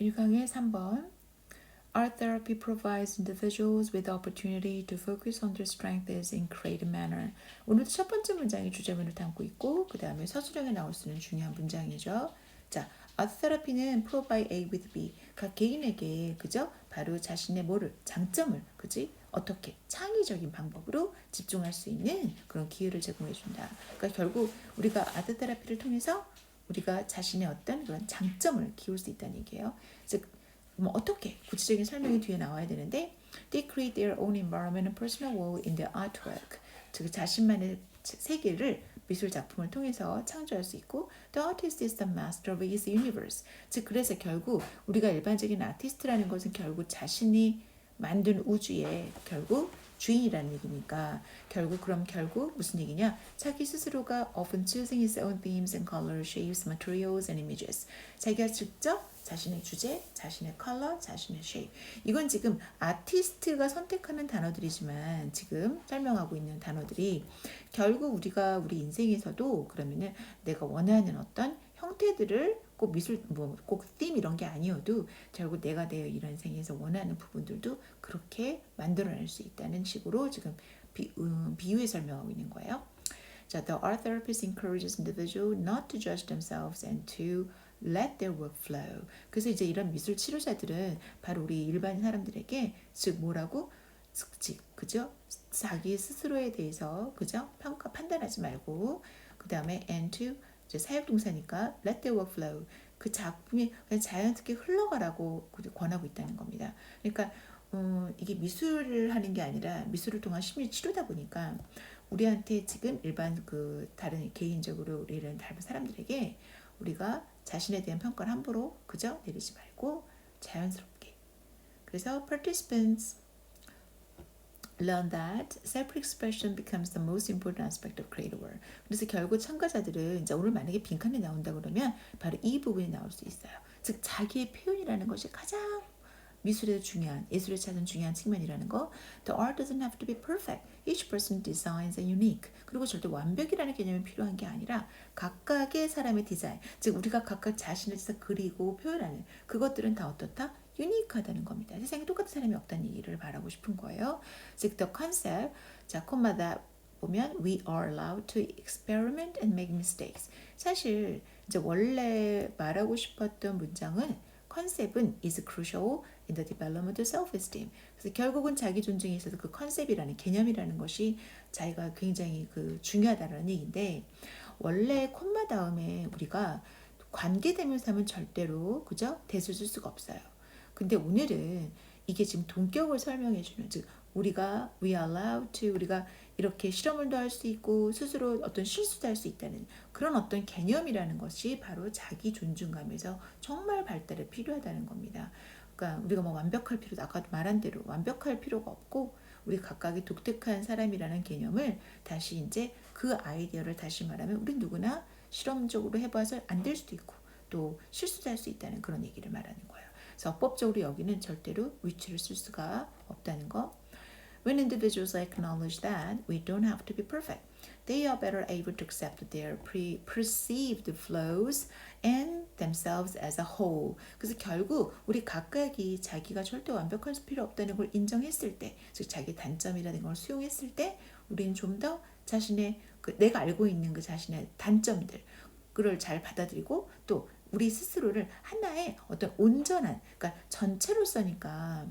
1강의 3번 Art therapy provides individuals with the opportunity to focus on their strengths in creative manner. 오늘 첫 번째 문장이 주제문을 담고 있고 그 다음에 서술형에 나올 수 있는 중요한 문장이죠. 자, Art therapy는 provide A with B. 각 개인에게 그죠? 바로 자신의 뭐를 장점을 그지? 어떻게 창의적인 방법으로 집중할 수 있는 그런 기회를 제공해 준다. 그러니까 결국 우리가 아트 테라피를 통해서 우리가 자신의 어떤 그런 장점을 키울 수 있다는 얘기예요. 즉 뭐 어떻게 구체적인 설명이 뒤에 나와야 되는데 they create their own environment and personal world in their artwork. 즉 자신만의 세계를 미술 작품을 통해서 창조할 수 있고 the artist is the master of his universe. 즉 그래서 결국 우리가 일반적인 아티스트라는 것은 결국 자신이 만든 우주의 결국 주인이라는 얘기니까 결국 무슨 얘기냐? 자기 스스로가 often choosing his own themes and colors, shapes, materials and images. 자기가 직접 자신의 주제, 자신의 컬러, 자신의 쉐입. 이건 지금 아티스트가 선택하는 단어들이지만 지금 설명하고 있는 단어들이 결국 우리가 우리 인생에서도 그러면은 내가 원하는 어떤 형태들을 꼭 미술 꼭 theme 이런 게 아니어도 결국 내가 내 이런 인생에서 원하는 부분들도 그렇게 만들어낼 수 있다는 식으로 지금 비유에 설명하고 있는 거예요. 자, the art therapist encourages individuals not to judge themselves and to let their work flow. 그래서 이제 이런 미술 치료자들은 바로 우리 일반 사람들에게 즉 뭐라고 그죠? 자기 스스로에 대해서 그죠? 판단하지 말고 그 다음에 and to 이제 사역동사니까 let their work flow. 그 작품이 그냥 자연스럽게 흘러가라고 권하고 있다는 겁니다. 그러니까 이게 미술을 하는 게 아니라 미술을 통한 심리 치료다 보니까 우리한테 지금 일반 그 다른 개인적으로 우리는 다른 사람들에게 우리가 자신에 대한 평가를 함부로 그저 내리지 말고 자연스럽게. 그래서 participants learn that self-expression becomes the most important aspect of creative work. 그래서 결국 참가자들은 이제 오늘 만약에 빈칸에 나온다 그러면 바로 이 부분이 나올 수 있어요. 즉 자기의 표현이라는 것이 가장 미술에서 중요한 예술에 찾은 중요한 측면이라는 거. The art doesn't have to be perfect. Each person's designs are unique. 그리고 절대 완벽이라는 개념이 필요한 게 아니라 각각의 사람의 디자인, 즉 우리가 각각 자신을 그리고 표현하는 그것들은 다 어떻다? 유니크하다는 겁니다. 세상에 똑같은 사람이 없다는 얘기를 말하고 싶은 거예요. 즉 the concept, 자 콤마다 보면 we are allowed to experiment and make mistakes. 사실 이제 원래 말하고 싶었던 문장은 컨셉은 is crucial in the development of self-esteem. 그래서 결국은 자기 존중에 있어서 그 컨셉이라는 개념이라는 것이 자기가 굉장히 그 중요하다는 얘기인데 원래 콤마 다음에 우리가 관계대명사 하면 절대로 그죠? 대수 쓸 수가 없어요. 근데 오늘은 이게 지금 동격을 설명해 주는 즉 우리가 we are allowed to 우리가 이렇게 실험을도 할 수 있고 스스로 어떤 실수도 할 수 있다는 그런 어떤 개념이라는 것이 바로 자기 존중감에서 정말 발달에 필요하다는 겁니다. 그러니까 우리가 뭐 완벽할 필요도 아까도 말한 대로 완벽할 필요가 없고 우리 각각이 독특한 사람이라는 개념을 다시 이제 그 아이디어를 다시 말하면 우리 누구나 실험적으로 해봐서 안 될 수도 있고 또 실수도 할 수 있다는 그런 얘기를 말하는 거예요. 그래서 어법적으로 여기는 절대로 위치를 쓸 수가 없다는 거. When individuals acknowledge that we don't have to be perfect, they are better able to accept their perceived flaws and themselves as a whole. 그래서 결국 우리 각각이 자기가 절대 완벽할 필요 없다는 걸 인정했을 때, 즉 자기 단점이라는 걸 수용했을 때, 우리는 좀 더 자신의 내가 알고 있는 그 자신의 단점들 그걸 잘 받아들이고 또 우리 스스로를 하나의 어떤 온전한 그러니까 전체로서니까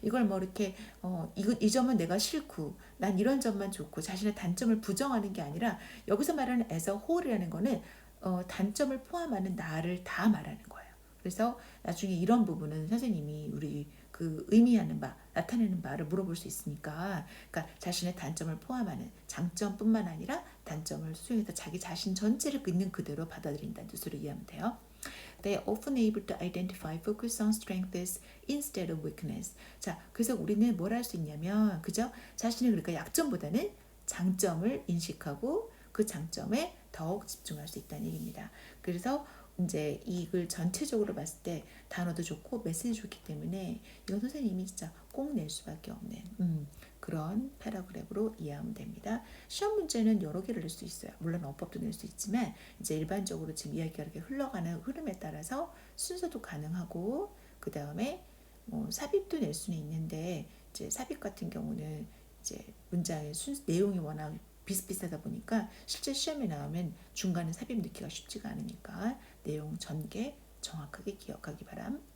이걸 뭐 이렇게 이 점은 내가 싫고 난 이런 점만 좋고 자신의 단점을 부정하는 게 아니라 여기서 말하는 as a whole이라는 거는 단점을 포함하는 나를 다 말하는 거예요. 그래서 나중에 이런 부분은 선생님이 우리 그 의미하는 바, 나타내는 바를 물어볼 수 있으니까 그러니까 자신의 단점을 포함하는 장점뿐만 아니라 단점을 수용해서 자기 자신 전체를 있는 그대로 받아들인다는 뜻으로 이해하면 돼요. They are often able to identify, focus on strengths instead of weakness. 자, 그래서 우리는 뭘 할 수 있냐면, 그죠? 자신의 그러니까 약점보다는 장점을 인식하고 그 장점에 더욱 집중할 수 있다는 얘기입니다. 그래서 이제 이걸 전체적으로 봤을 때 단어도 좋고 메시지 좋기 때문에 이건 선생님이 진짜 꼭 낼 수밖에 없는 그런 패러그래프로 이해하면 됩니다. 시험 문제는 여러 개를 낼 수 있어요. 물론 어법도 낼 수 있지만 이제 일반적으로 지금 이야기가 이렇게 흘러가는 흐름에 따라서 순서도 가능하고 그 다음에 뭐 삽입도 낼 수는 있는데 이제 삽입 같은 경우는 이제 문장의 내용이 워낙 비슷비슷하다 보니까 실제 시험에 나오면 중간에 삽입 넣기가 쉽지가 않으니까 내용 전개 정확하게 기억하기 바람.